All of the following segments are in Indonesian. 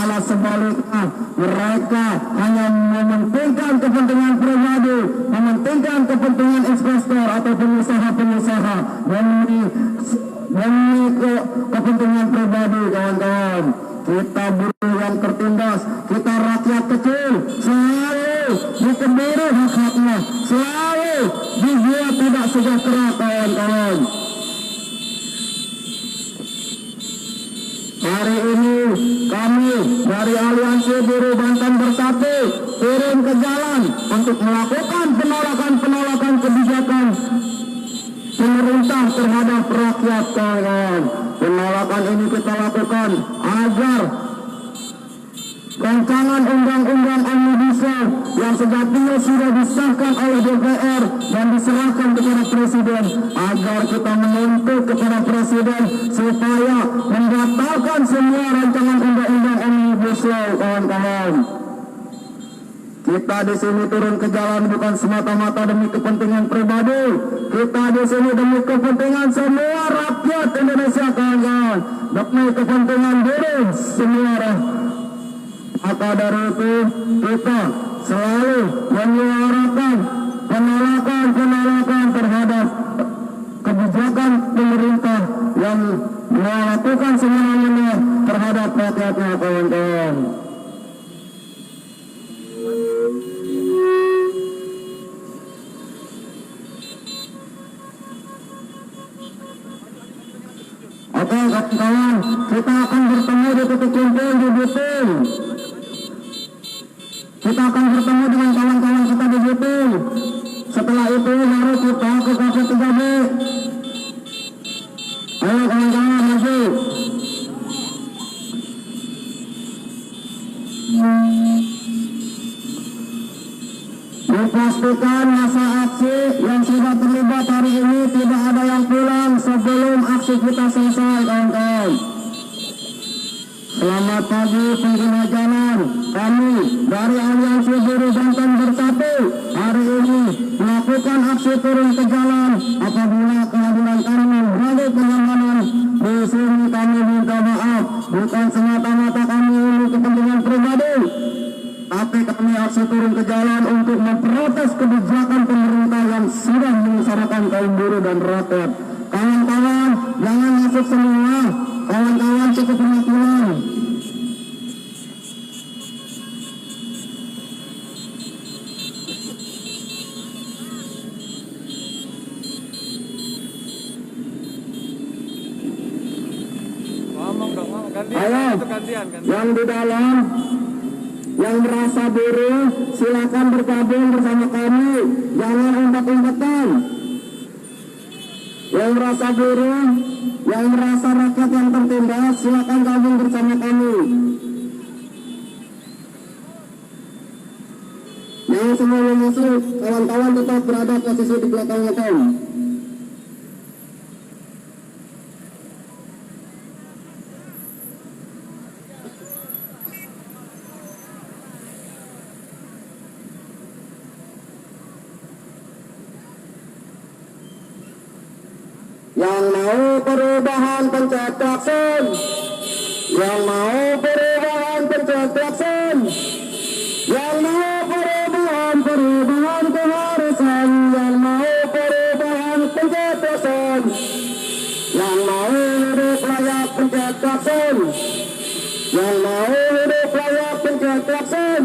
malah sebaliknya mereka hanya mementingkan kepentingan pribadi, mementingkan kepentingan investor atau pengusaha-pengusaha demi kepentingan pribadi. Kawan-kawan, kita buruh yang tertindas, kita rakyat kecil selalu dikebiri hak-haknya, selalu dibuat tidak sejahtera. Kawan-kawan, hari ini kami dari Aliansi Buruh Banten Bersatu turun ke jalan untuk melakukan penolakan kebijakan pemerintah terhadap rakyat. Kawan, penolakan ini kita lakukan agar rancangan undang-undang Omnibus Law yang sejatinya sudah disahkan oleh DPR dan diserahkan kepada Presiden, agar kita menuntut kepada Presiden supaya membatalkan semua rancangan undang-undang Omnibus Law. Kawan-kawan, kita di sini turun ke jalan bukan semata-mata demi kepentingan pribadi, kita di sini demi kepentingan semua rakyat Indonesia. Kawan-kawan, demi kepentingan buruh semua. Maka dari itu kita selalu menyuarakan penolakan terhadap kebijakan pemerintah yang melakukan semena-mena terhadap rakyatnya. Kawan-kawan, oke kawan-kawan, kita akan bertemu di titik kumpul di Bitung. Kita akan bertemu dengan kawan-kawan kita di Bitung. Setelah itu baru kita ke Kafe 3B. Ayo kawan-kawan, maju. Dipastikan masa aksi yang sudah terlibat hari ini tidak ada yang pulang sebelum aksi kita selesai. Kawan-kawan, selamat pagi pengguna jalan. Kami dari Aliansi Buruh Banten Bersatu hari ini melakukan aksi turun ke jalan apabila kehadiran kami sebagai pengamanan. Di sini kami minta maaf, bukan semata-mata kami ini kepentingan pribadi, tapi kami aksi turun ke jalan untuk memprotes kebijakan pemerintah yang sudah menyengsarakan kaum buruh dan rakyat. Kawan-kawan, jangan masuk semua. Kawan-kawan, cukup pengakuan. Ayo, yang di dalam, yang merasa buruh, silakan bergabung bersama kami. Jangan umpet-umpetan. Yang merasa buruh, yang merasa rakyat yang tertindas, silakan gabung bersama kami. Yang semua masuk, kawan-kawan tetap berada posisi di belakang motor. Yang mau perubahan pencet klakson. Yang mau perubahan pencet klakson. Yang mau perubahan keharusan. Yang mau perubahan pencet klakson. Yang mau hidup layak pencet klakson. Yang mau hidup layak pencet klakson.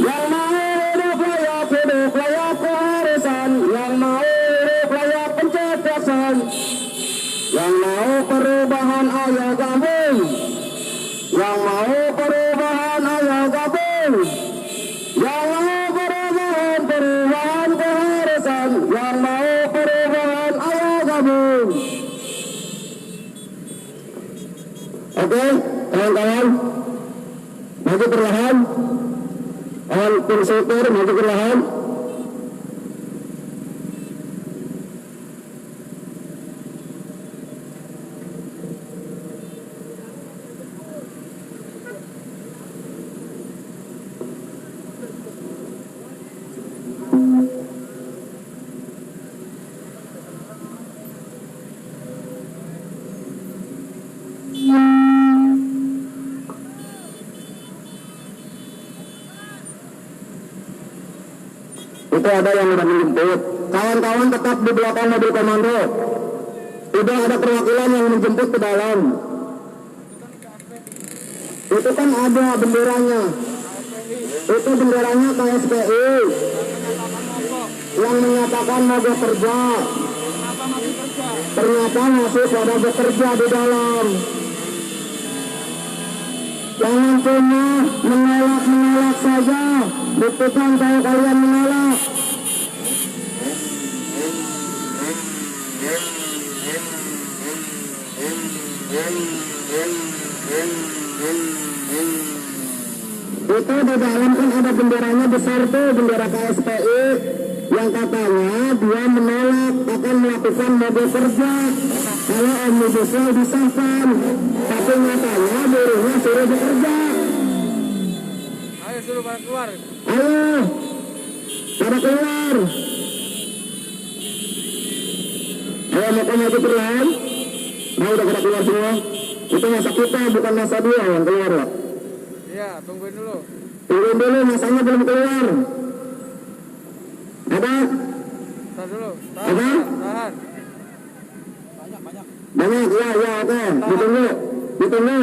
Yang mau hidup layak keharusan. Yang mau yang mau perubahan ayo gabung. Yang mau perubahan ayo gabung. Yang mau perubahan keharusan. Yang mau perubahan ayo gabung. Oke, kawan-kawan, maju perlahan. Tim supir maju perlahan. Itu ada yang sudah menjemput. Kawan-kawan tetap di belakang mobil komando. Tidak ada perwakilan yang menjemput ke dalam. Itu kan ada benderanya. Itu benderanya KSPI yang menyatakan mau bekerja. Ternyata masih pada bekerja di dalam. Jangan cuma menolak saja. Buktikan kalau kalian menolak. Itu di dalam kan ada benderanya besar tuh, bendera KSPI yang katanya dia menolak akan melakukan mogok kerja kalau Omnibus Law disahkan, tapi nyatanya buruhnya suruh bekerja. Ayo suruh pada keluar. Ayo pada keluar. Ayo makan maju perlahan. Nah udah pada keluar semua. Itu masa kita bukan masa dia yang keluar lah. Iya, tungguin dulu. Tungguin dulu, masanya belum keluar. Ada? Tahan dulu. Ada? Tahan. Banyak, ya, oke. Ditunggu.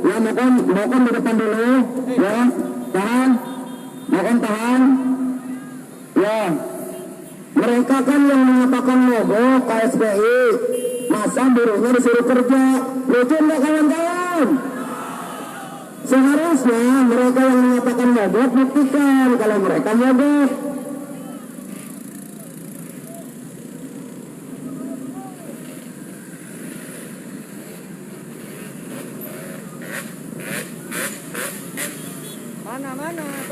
Ya, makan di depan dulu. Ya, tahan. Tahan. Ya. Mereka kan yang mengatakan mogok KSPI. Masa buruhnya disuruh kerja. Lucu enggak kawan-kawan? Seharusnya mereka yang menyatakan mogok buktikan kalau mereka mogok.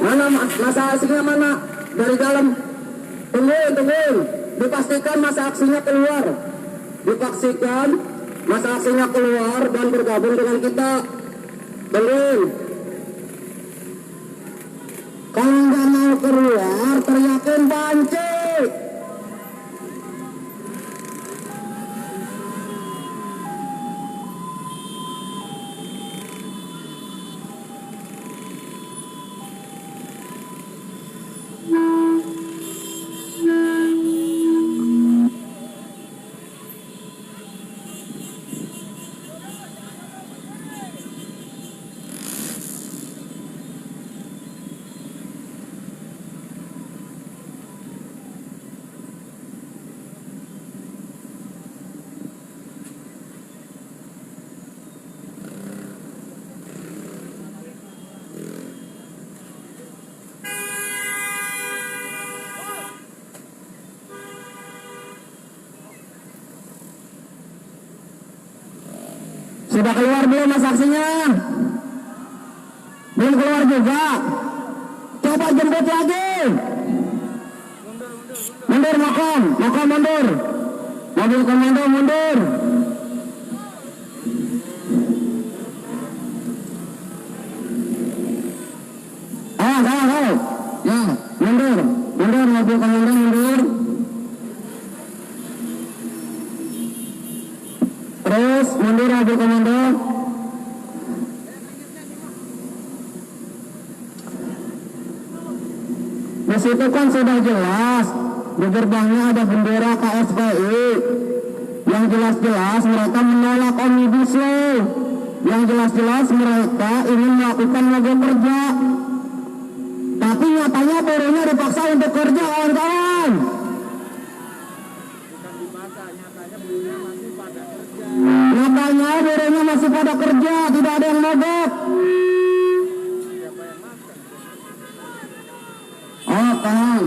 Mana masa aksinya mana? Dari dalam. Tungguin. Dipastikan masa aksinya keluar. Dipastikan masa aksinya keluar dan bergabung dengan kita. Tungguin. Kalau nggak mau keluar, teriakin banci. Sudah keluar belum mas aksinya? Belum keluar juga. Coba jemput lagi. Mundur makan mundur. Mobil komando mundur. Ayo. Ya, mundur mobil komando mundur. Terus mundur mobil komando. Di situ kan sudah jelas di gerbangnya ada bendera KSPI. Yang jelas-jelas mereka menolak Omnibus Law. Yang jelas-jelas mereka ingin melakukan mogok kerja. Tapi nyatanya buruhnya dipaksa untuk kerja kawan-kawan. Nyatanya buruhnya masih pada kerja, tidak ada yang mogok. Oh, tahan.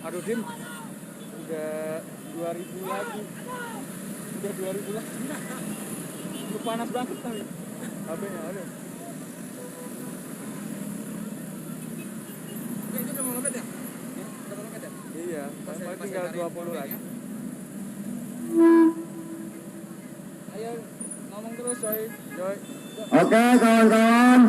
Aduh Dim, udah 2000 lagi. Udah 2000 lagi. Lu panas banget tapi. HP-nya ada. Ini udah mau ngebet ya? Udah mau ngebet ya? Iya, paling tinggal 20 lagi. Ayo ngomong terus Joy. Oke kawan-kawan,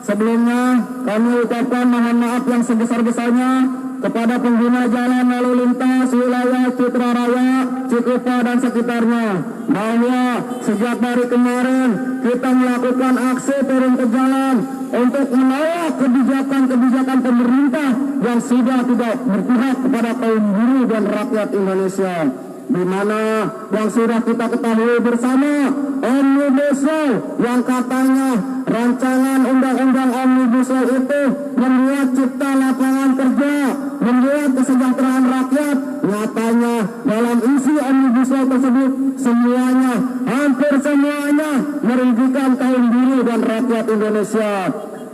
sebelumnya kami ucapkan mohon maaf yang sebesar-besarnya kepada pengguna jalan lalu lintas wilayah Citra Raya, Cikupa dan sekitarnya, bahwa sejak dari kemarin kita melakukan aksi turun ke jalan untuk menolak kebijakan-kebijakan pemerintah yang sudah tidak berpihak kepada kaum buruh dan rakyat Indonesia, di mana yang sudah kita ketahui bersama Omnibus Law yang katanya rancangan undang-undang Omnibus Law itu membuat cipta lapangan kerja, membuat kesejahteraan rakyat. Nyatanya dalam isi Omnibus Law tersebut semuanya, hampir semuanya merugikan kaum buruh dan rakyat Indonesia.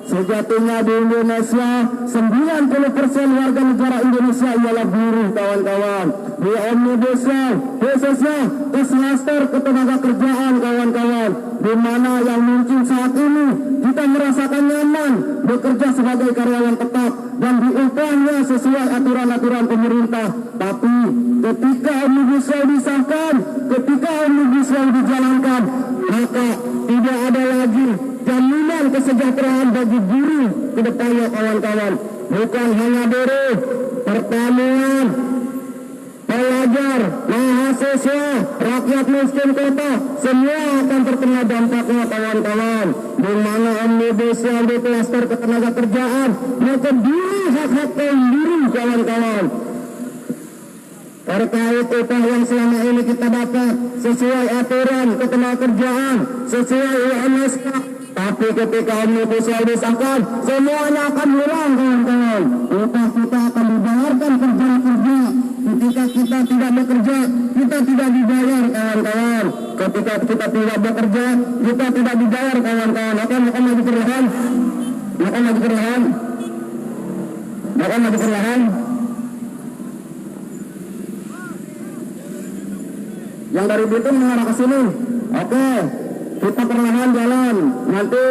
Sejatinya di Indonesia 90% warga negara Indonesia ialah buruh, kawan-kawan. Di Omnibus Law khususnya klaster ketenaga kerjaan, kawan-kawan, di mana yang mungkin saat ini kita merasakan nyaman bekerja sebagai karyawan tetap dan diupahnya sesuai aturan-aturan pemerintah. Tapi ketika Omnibus Law disahkan, ketika Omnibus Law dijalankan, maka tidak ada lagi jaminan kesejahteraan bagi buruh ke depannya, kawan-kawan. Bukan hanya buruh, pertanian, pelajar, mahasiswa, rakyat miskin kota, semua akan terkena dampaknya, kawan-kawan. Di mana Omnibus Law di klaster ketenaga kerjaan mengkebiri hak-hak kaum buruh, kawan-kawan. Terkait upah yang selama ini kita dapat sesuai aturan ketenaga kerjaan, sesuai UMSK. Tapi ketika Omnibus Law disahkan, semuanya akan hilang, kawan-kawan. Upah kita akan dibayarkan kerja-kerja. Ketika kita tidak bekerja, kita tidak dibayar, kawan-kawan. Ketika kita tidak bekerja, kita tidak dibayar, kawan-kawan. Makan lagi perlahan. Makan lagi perlahan. Makan lagi perlahan. Yang dari Bitung mengarah ke sini. Oke, kita perlahan jalan. Nanti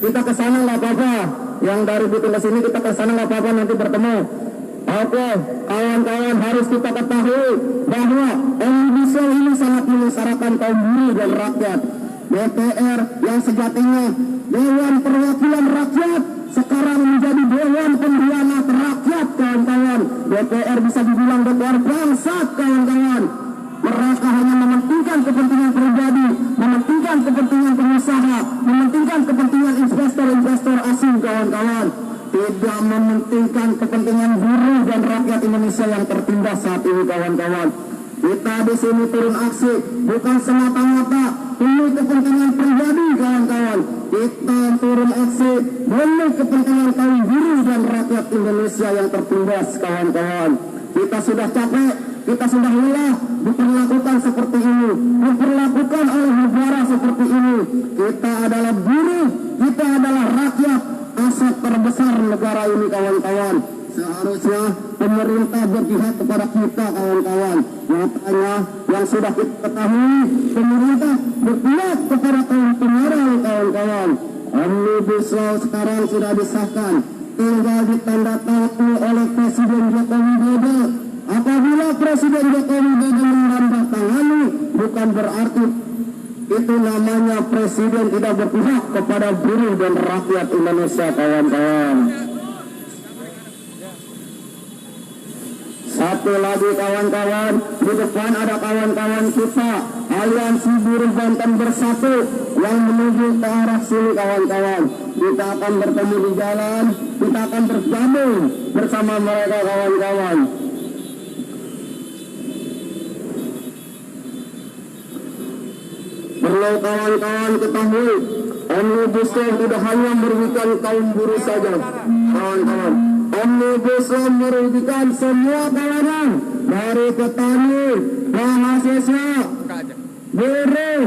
kita ke sana nggak apa-apa. Yang dari Bitung ke sini kita ke sana nggak apa-apa, nanti bertemu. Oke, kawan-kawan, harus kita ketahui bahwa Omnibus Law ini sangat menyengsarakan kaum buruh dan rakyat. DPR yang sejatinya Dewan Perwakilan Rakyat sekarang menjadi Dewan Pengkhianat Rakyat, kawan-kawan. DPR bisa dibilang DPR bangsat, kawan-kawan. Mereka hanya mementingkan kepentingan pribadi, mementingkan kepentingan pengusaha, mementingkan kepentingan investor-investor asing, kawan-kawan. Tidak mementingkan kepentingan buruh dan rakyat Indonesia yang tertindas saat ini, kawan-kawan. Kita di sini turun aksi bukan semata-mata demi kepentingan pribadi, kawan-kawan. Kita turun aksi demi kepentingan kaum buruh dan rakyat Indonesia yang tertindas, kawan-kawan. Kita sudah capek, kita sudah lelah diperlakukan seperti ini, diperlakukan oleh negara seperti ini. Kita adalah buruh, kita adalah rakyat, aset terbesar negara ini, kawan-kawan. Seharusnya pemerintah berpihak kepada kita, kawan-kawan. Nyatanya yang sudah kita ketahui, pemerintah berpihak kepada kaum pengarang, kawan-kawan. Omnibus Law sekarang sudah disahkan, tinggal ditandatangani oleh Presiden Joko Widodo. Apabila Presiden Joko Widodo menandatangani, bukan berarti itu namanya Presiden tidak berpihak kepada buruh dan rakyat Indonesia, kawan-kawan. Satu lagi, kawan-kawan, di depan ada kawan-kawan kita Aliansi Buruh Banten Bersatu yang menuju ke arah sini, kawan-kawan. Kita akan bertemu di jalan, kita akan bergabung bersama mereka, kawan-kawan. Perlu kawan-kawan ketahui, Omnibus Law tidak hanya merugikan kaum buruh saja, kawan-kawan. Omnibus Law merugikan semua kalangan, dari petani, mahasiswa, buruh,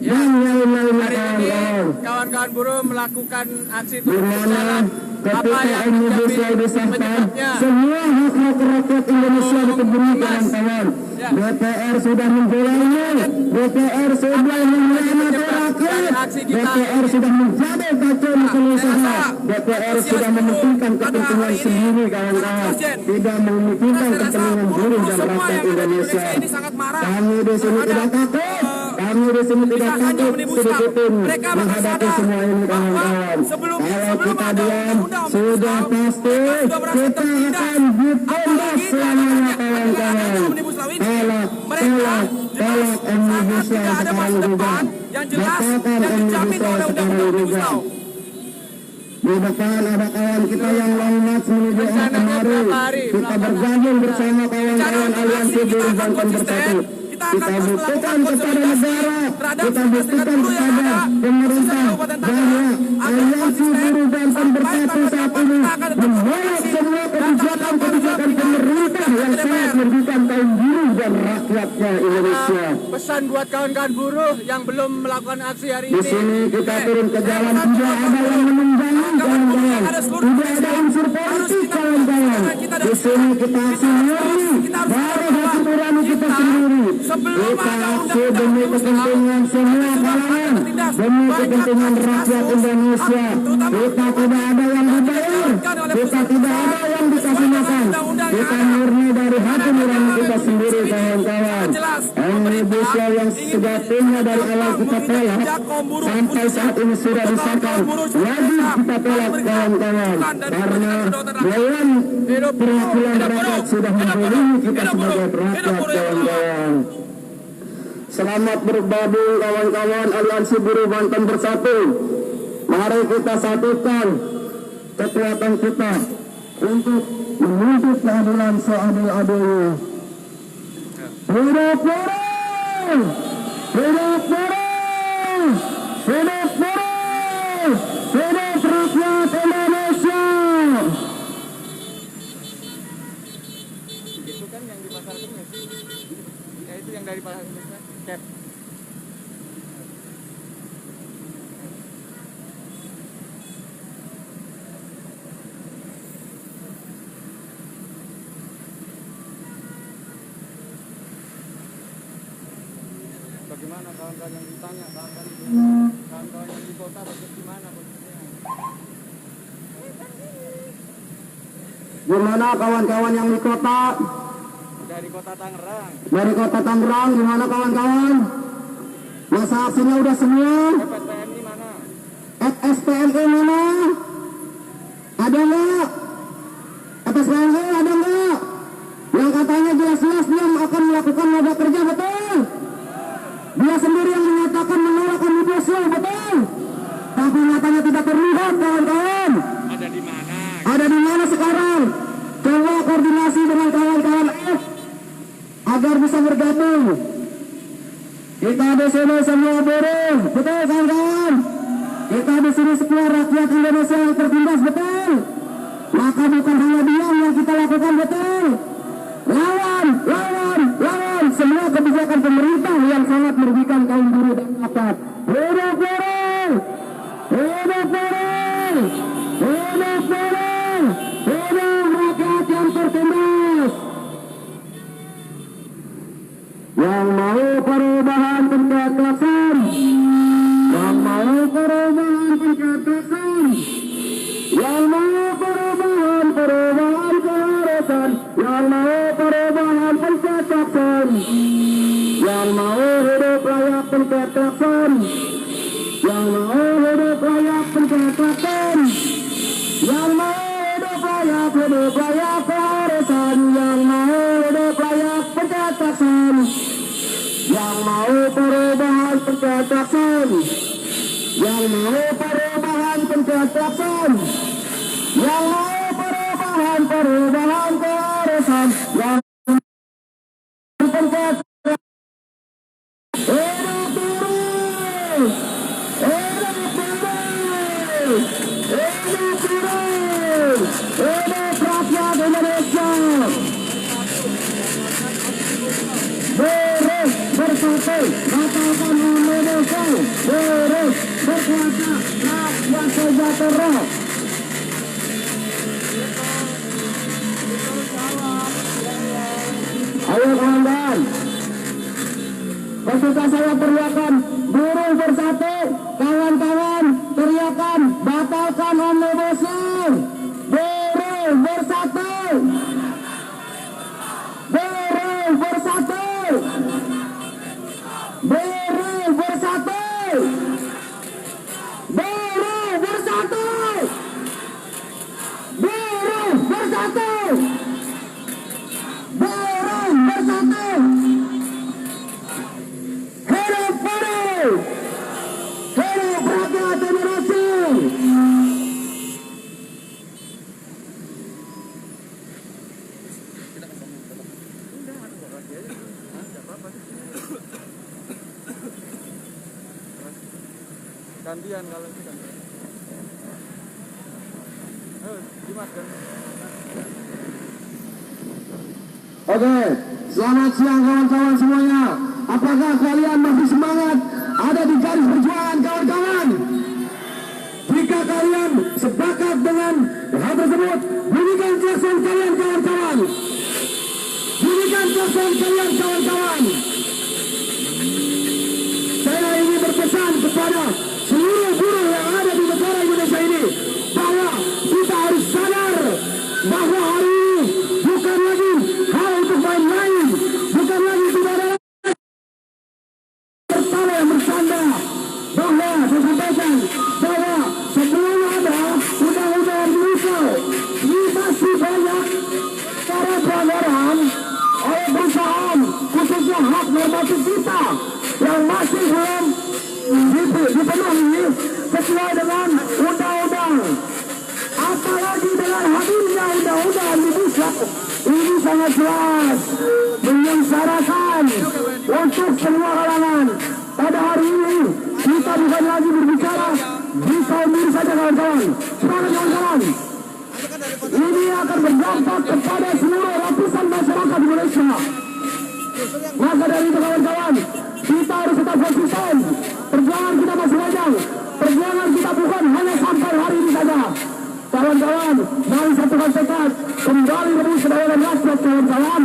dan lain-lain, kawan-kawan. Kawan-kawan buruh melakukan aksi dimana ketika Omnibus Law disahkan, semua hak-hak rakyat Indonesia diberi, kawan-kawan. DPR sudah membelanya, DPR sudah mengkhianati rakyat, DPR sudah menjadi kacau pengusaha, DPR sudah mementingkan kepentingan sendiri, kawan-kawan, tidak mementingkan kepentingan buruh dan rakyat Indonesia. Kami di sini tidak takut, kami di sini tidak takut sedikitpun menghadapi semua ini, kawan-kawan. Kalau kita diam, sudah pasti kita akan ditindas selamanya kawan-kawan. Tolak Omnibus Law sekarang juga. Batalkan Omnibus Law sekarang juga. Di depan ada kawan kita yang long march menuju kemari. Kita bergabung bersama kawan-kawan Aliansi Buruh Banten Bersatu. Kita buktikan kepada negara, kita buktikan kepada pemerintah bahwa Aliansi Buruh Banten Bersatu saat ini menolak semua kebijakan-kebijakan pemerintah yang sangat merugikan kaum buruh dan rakyatnya Indonesia. Pesan buat kawan-kawan buruh yang belum melakukan aksi hari ini. Di sini kita turun ke jalan, tidak ada yang menunggangi kawan-kawan, tidak ada unsur politik kawan-kawan. Di sini kita aksi murni dari hati nurani kita sendiri. Kita aksi demi kepentingan semua kalangan, demi kepentingan rakyat Indonesia. Kita tidak ada yang dibayar, kita tidak ada yang dikasih makan. Kita murni dari hati nurani kita sendiri kawan-kawan. Omnibus Law yang sejatinya dari awal kita tolak sampai saat ini sudah disahkan, wajib kita tolak kawan-kawan, karena Dewan Perwakilan Rakyat sudah menzalimi kita sebagai rakyat kawan-kawan. Selamat bergabung kawan-kawan Aliansi Buruh Banten Bersatu. Mari kita satukan kekuatan kita untuk menuntut keadilan seadil-adilnya. Hidup buruh! Hidup buruh! Hidup buruh! Hidup rakyat Indonesia! Itu kan yang di pasar Kemis. Ya itu yang dari pasar Kemis, Cap. Bagaimana kawan-kawan yang ditanya, kawan-kawan yang di kota bagaimana posisinya? Gimana kawan-kawan yang di kota? Dari kota Tangerang. Dari kota Tangerang, gimana kawan-kawan? Masa aksinya udah semua? FSPMI mana? FSPMI mana? Ada nggak? FSPMI ada nggak? Yang katanya jelas-jelas dia akan melakukan mogok kerja, betul? Dia sendiri yang menyatakan menolak Omnibus Law, betul? Tapi nyatanya tidak terlihat kawan-kawan. Ada di mana? Ada di mana sekarang? Coba koordinasi dengan kawan-kawan F agar bisa bergabung. Kita di sini semua buruh, betul kawan-kawan? Kita di sini semua rakyat Indonesia yang tertindas, betul? Maka bukan hanya diam yang kita lakukan, betul? Lawan semua kebijakan pemerintah yang sangat merugikan kaum buruh dan rakyat. Hidup buruh! Hidup buruh! Hidup buruh! Hidup rakyat yang tertindas! Yang mau perubahan pencet klakson. Yang mau perubahan pencet klakson. Yang mau perubahan keharusan. Yang mau perubahan pencet klakson. Yang mau hidup layak pencet klakson. Yang mau hidup layak pencet klakson. Yang mau hidup layak keharusan. Yang mau hidup layak pencet klakson. Yang mau perubahan pencet klakson. Yang mau perubahan pencet klakson. Yang mau perubahan keharusan. Yang pencet. Hidup buruh! Hidup buruh! Hidup buruh! Hidup rakyat Indonesia! Buruh bersatu, batalkan Omnibus Law. Buruh berkuasa, rakyat sejahtera. Ayo kawan-kawan, ketika saya teriakan buruh bersatu, kawan-kawan teriakan batalkan Omnibus Law. Buruh bersatu, buruh bersatu, buruh bersatu, buruh bersatu. gantian kalau itu kan. Dimas kan. Oke, selamat siang kawan-kawan semuanya. Apakah kalian masih semangat ada di garis perjuangan kawan-kawan? Jika kalian sepakat dengan hal tersebut, bunyikan klakson kalian kawan-kawan. Bunyikan klakson kalian kawan-kawan. Saya ingin berpesan kepada seluruh buruh yang ada di negara Indonesia ini bahwa kita harus sadar bahwa hari ini bukan lagi hal untuk main-main, bukan lagi tidak ada pertama yang bersanda, bahwa saya sampaikan bahwa sebelum ada undang-undang Omnibus ini masih banyak cara pelanggaran oleh perusahaan, khususnya hak normatif kita yang masih belum dipenuhi sesuai dengan undang-undang. Apalagi dengan hadirnya undang-undang Omnibus ini sangat jelas menyengsarakan untuk semua kalangan. Pada hari ini kita bukan lagi berbicara di kaum buruh saja kawan-kawan. Semangat kawan-kawan. Ini akan berdampak kepada seluruh lapisan masyarakat Indonesia. Maka dari itu kawan-kawan, kita harus tetap konsisten. Perjuangan kita masih panjang. Perjuangan kita bukan hanya sampai hari ini saja. Kawan-kawan, mari satukan tekad kembali rebut kedaulatan rakyat kawan-kawan.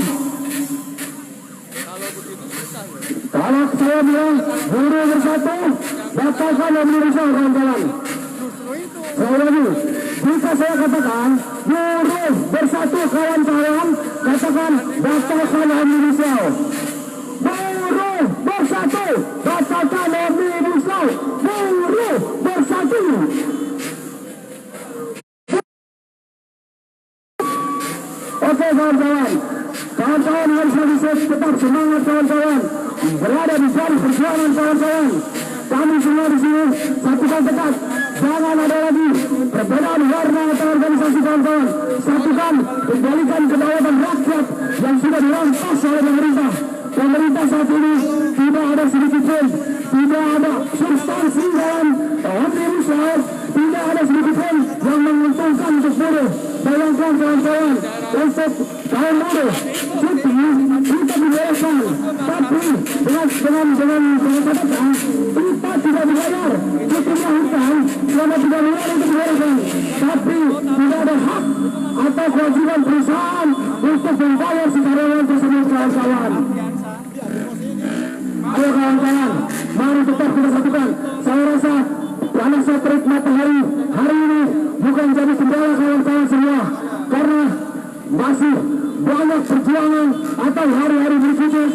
Kalau saya bilang buruh bersatu, batalkan Omnibus Law kawan-kawan. Saya lagi, jika saya katakan buruh bersatu kawan-kawan, katakan batalkan Omnibus Law. Buruh bersatu, batalkan Omnibus Law. Buruh bersatu. Oke kawan-kawan, kawan-kawan harus lebih tetap semangat kawan-kawan, berada di garis perjuangan kawan-kawan. Kami semua di sini satukan tekad, jangan ada lagi perbedaan warna atau organisasi kawan-kawan. Satukan, kembalikan kedaulatan rakyat yang sudah dirampas oleh pemerintah. Pemerintah saat ini tidak ada sedikit pun, tidak ada substansi dalam Omnibus Law, tidak ada sedikit pun yang menguntungkan untuk buruh. Bayangkan kawan-kawan, untuk kaum buruh cuti kita dibayarkan, tapi dengan catatan kita tidak dibayar. Cutinya hutang selama 3 bulan untuk dibayarkan, tapi tidak ada hak atau kewajiban perusahaan untuk membayar si karyawan tersebut kawan-kawan. Ayo kawan-kawan, mari tetap kita satukan. Saya rasa panasnya terik matahari hari ini bukan jadi kendala kawan-kawan semua, karena masih banyak perjuangan atau hari-hari berikutnya.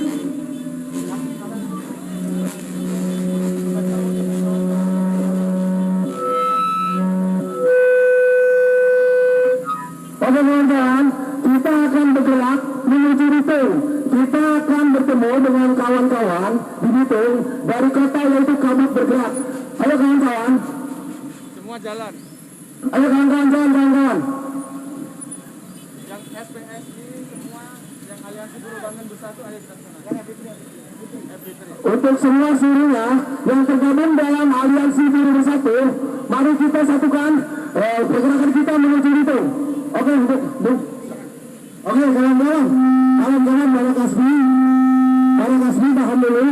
Oke kawan-kawan, kita akan bergerak menuju Bitung. Kita akan bertemu dengan kawan-kawan di Bitung dari kota yaitu Kabut bergerak. Ayo kawan-kawan. Semua jalan. Ayo kawan-kawan, jalan kawan-kawan. Yang SPSI semua, yang Aliansi Buruh Banten Bersatu ada di sana. Yang FB3. Untuk semua seluruhnya yang tergabung dalam Aliansi Buruh Bersatu, mari kita satukan pergerakan kita menuju Bitung. Oke, oke kawan-kawan, Para Kasbi tahan dulu.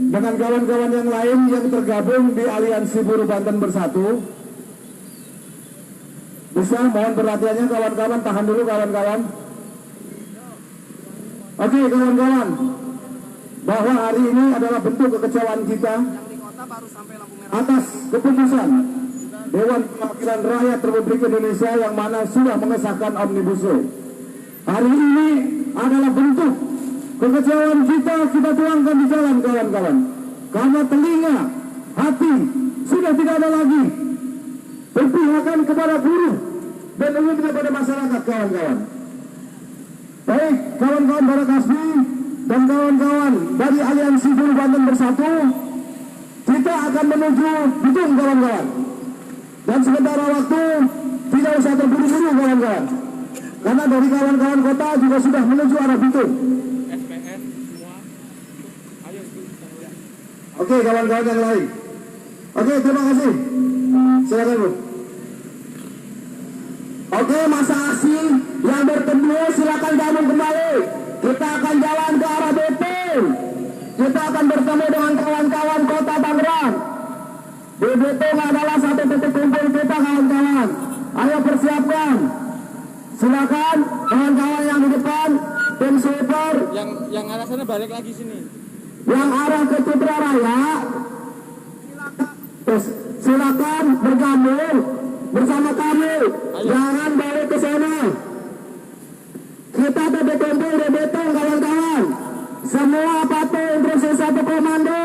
Dengan kawan-kawan yang lain yang tergabung di Aliansi Buruh Banten Bersatu, bisa mohon perhatiannya kawan-kawan, tahan dulu kawan-kawan. Oke kawan-kawan, bahwa hari ini adalah bentuk kekecewaan kita atas keputusan Dewan Perwakilan Rakyat Republik Indonesia yang mana sudah mengesahkan Omnibus Law. Hari ini adalah bentuk kekecewaan kita tuangkan di jalan kawan-kawan. Karena telinga, hati sudah tidak ada lagi berpihakan kepada buruh dan umum kepada masyarakat kawan-kawan. Baik kawan-kawan para Kasbi dan kawan-kawan dari Aliansi Buruh Banten Bersatu, kita akan menuju Bitung kawan-kawan. Dan sementara waktu tidak usah terburu-buru kawan-kawan, karena dari kawan-kawan kota juga sudah menuju arah Bitung. SPN semua, ayo itu. Oke kawan-kawan yang lain. Oke, terima kasih. Silakan Bu. Oke, masa aksi yang bertemu silakan gabung kembali. Kita akan jalan ke arah Betung. Kita akan bertemu dengan kawan-kawan Kota Tangerang. Di Betung adalah satu titik kumpul kita kawan-kawan. Ayo persiapkan. Silakan kawan-kawan yang di depan, tim sweeper. Yang arah sana balik lagi sini. Yang arah ke Citra Raya, silakan bergabung bersama kami. Jangan balik ke sana. Kita titik kumpul di Betung kawan-kawan. Semua patuh instruksi satu komando.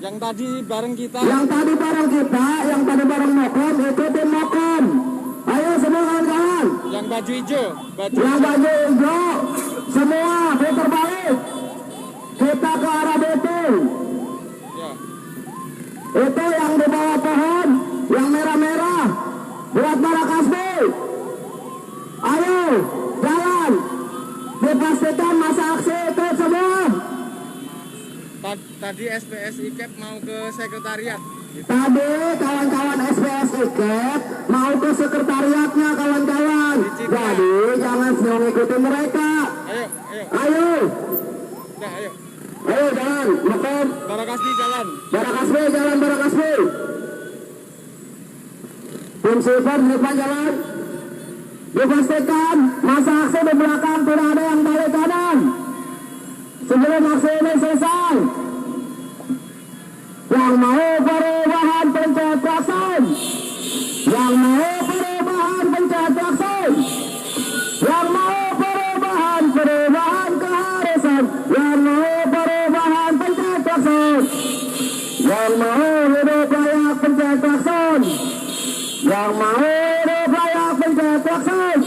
Yang tadi bareng kita. Yang tadi bareng Mokom, ikutin Mokom. Ayo semua kawan-kawan. Yang baju hijau. Yang baju hijau, semua putar balik. Kita ke arah Betung. Ya. Itu yang di bawah pohon, yang merah-merah, buat Barakasbi. Ayo, jalan. Dipastikan masa aksi itu semua. Tadi SPS IKEP mau ke sekretariat. Tadi kawan-kawan SPS IKEP mau ke sekretariatnya kawan-kawan. Jadi jangan senang ikutin mereka. Ayo. Udah, ayo. Ayo jalan, Mokom. Barakasbi jalan. Barakasbi. Tim sweeper di depan jalan. Dipastikan masa aksi di belakang tidak ada yang balik kanan. Sebelum aksi ini selesai. Yang mau perubahan pencet klakson. Yang mau perubahan pencet klakson. Yang mau perubahan keharusan. Yang mau perubahan pencet klakson. Yang mau hidup layak pencet klakson. Yang mau hidup layak pencet klakson.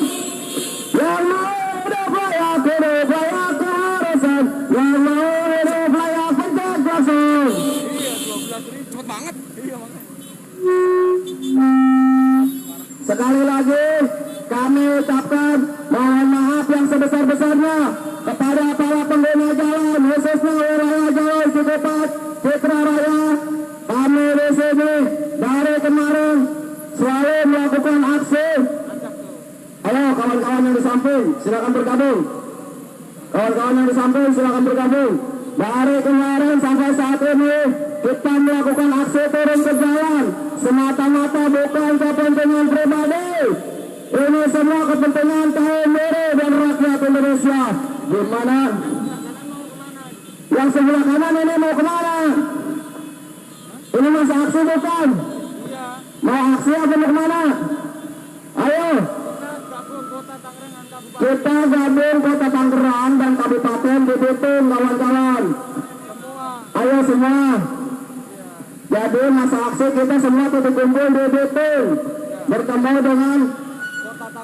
Yang mau hidup layak keharusan. Yang mau hidup layak pencet klakson. Cepet banget. Iya, makanya. Sekali lagi kami ucapkan mohon maaf yang sebesar-besarnya kepada para pengguna jalan, khususnya wilayah Jalan Cikupat, Citra Raya. Kami di sini dari kemarin selalu melakukan aksi. Halo kawan-kawan yang di samping, silakan bergabung. Kawan-kawan yang di samping, silakan bergabung. Dari kemarin sampai saat ini kita melakukan aksi turun ke jalan semata-mata bukan kepentingan pribadi. Ini semua kepentingan kaum buruh dan rakyat Indonesia. Gimana? Yang sebelah kanan ini mau kemana? Ini masa aksi bukan? Mau aksi apa mau kemana? Ayo. Kita gabung Kota Tangerang dan Kabupaten di Betung kawan-kawan. Ayo semua. Jadi masa aksi kita semua titik kumpul di Betung. Bertemu dengan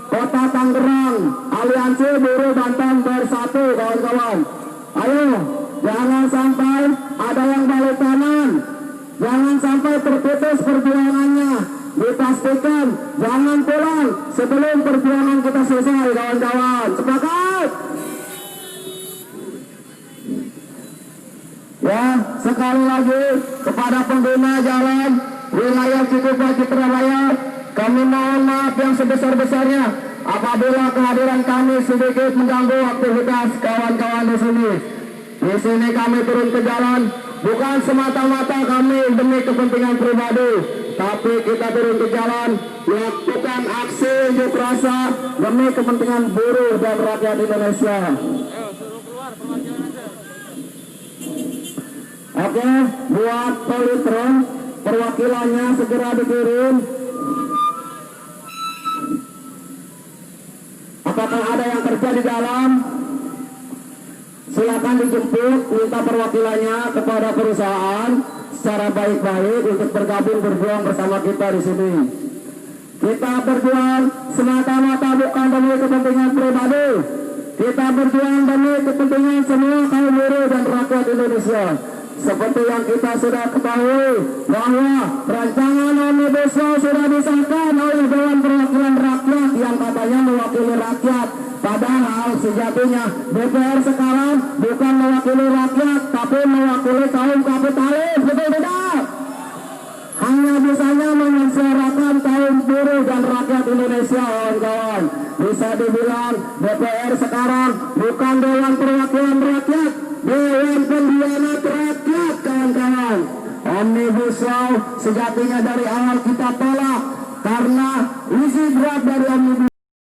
Kota Tangerang, Aliansi Buruh Banten Bersatu kawan-kawan. Ayo, jangan sampai ada yang balik kanan. Jangan sampai terputus perjuangannya. Dipastikan jangan pulang sebelum perjuangan kita selesai kawan-kawan. Sepakat? Ya, sekali lagi kepada pengguna jalan wilayah Cikupa Citra Raya, kami mohon maaf yang sebesar-besarnya apabila kehadiran kami sedikit mengganggu aktivitas kawan-kawan di sini. Di sini kami turun ke jalan bukan semata-mata kami demi kepentingan pribadi, tapi kita turun ke jalan melakukan aksi unjuk rasa demi kepentingan buruh dan rakyat Indonesia. Oke, buat Politron perwakilannya segera dikirim. Apakah ada yang kerja di dalam? Silakan dijemput, minta perwakilannya kepada perusahaan secara baik-baik untuk bergabung berjuang bersama kita di sini. Kita berjuang semata-mata bukan demi kepentingan pribadi. Kita berjuang demi kepentingan semua kaum buruh dan rakyat Indonesia. Seperti yang kita sudah ketahui bahwa rancangan Omnibus Law sudah disahkan oleh Dewan Perwakilan Rakyat yang katanya mewakili rakyat. Padahal sejatinya DPR sekarang bukan mewakili rakyat, tapi mewakili kaum kapitalis, betul tidak? rakyat Indonesia, kawan-kawan. Bisa dibilang DPR sekarang bukan Dewan Perwakilan Rakyat, Dewan Pengkhianat Rakyat, kawan-kawan. Omnibus Law sejatinya dari awal kita tolak karena isi draft dari Omnibus